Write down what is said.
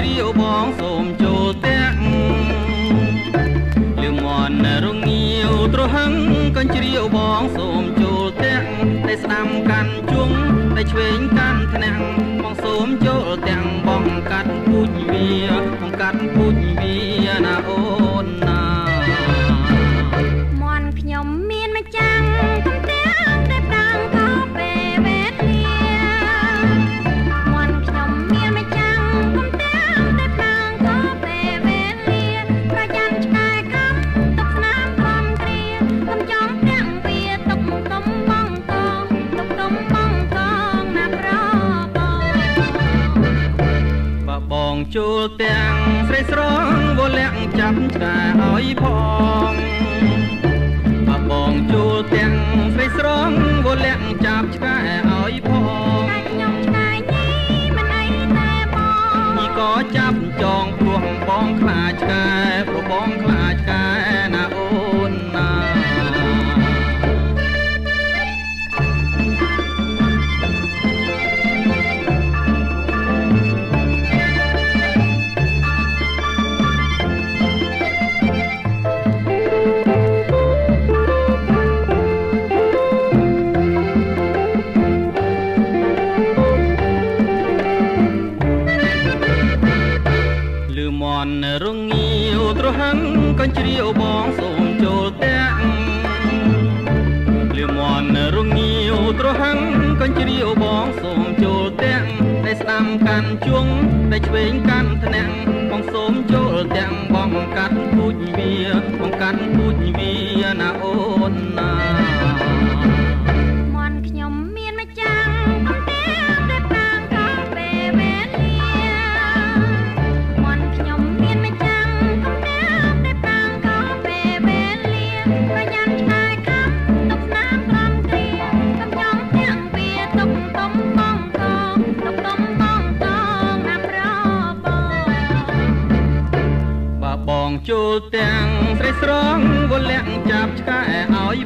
ជ្រាវបងសូមចូលទាំងលឿមន់រងាវត្រហឹងកញ្ជ្រាវបងសូមចូលទាំងតែស្ដាំកាន់ជុងតែឆ្វេងកាន់ថ្នាំងបងសូមចូលទាំងបងកាត់ពូជវាបងកាត់ពូជវាណាអូនណាមន់ខ្ញុំមានម្ចាំងកំទាំងតែប្រាំងក៏ពេលវេលាមន់ខ្ញុំមានម្ចាំងកំទាំងតែប្រាំងក៏ពេលវេលាប្រយ័ត្នឆ្កែខាំទុកស្នាមព្រមគ្រាកុំចង់ទាំងវាទុកទុំបងកងទុកទុំបងកងណាប្របងចូលទាំងស្រីស្រងវលាក់ចាប់ឆ្កែឲ្យផងបងចូលទាំងស្រីស្រងវលាក់ចាប់ឆ្កែឲ្យផងតែខ្ញុំឆ្កែញីមិនអីតែបងញីក៏ចាប់ចងព្រោះបងខ្លាចឆ្កែព្រោះបងខ្លាចឆ្កែណាអូនណាមន់រងាវត្រហឹងកញ្ជ្រាវបងសូមចូលទាំងលឿមន់រងាវត្រហឹងកញ្ជ្រាវបងសូមចូលទាំងតែស្ដាំកាន់ជុងតែឆ្វេងកាន់ថ្នាំងបងសូមចូលទាំងបងកាត់ពូជវាបងកាត់ពូជវាណាអូនណាមន់ខ្ញុំមានម្ចាំងកំទាំងតែប្រាំងក៏ពេលវេលាខ្ញុំមានម្ចាំងកំទាំងតែប្រាំងក៏ពេលវេលាប្រយ័ត្នឆ្កែខាំទុកស្នាមក្រំគ្រាកុំចង់ទាំងវាទុកទុំបងកងទុកទុំបងកងណាប្របងចូលទាំងស្រីស្រងវលាក់ចាប់ឆ្កែឲ្យ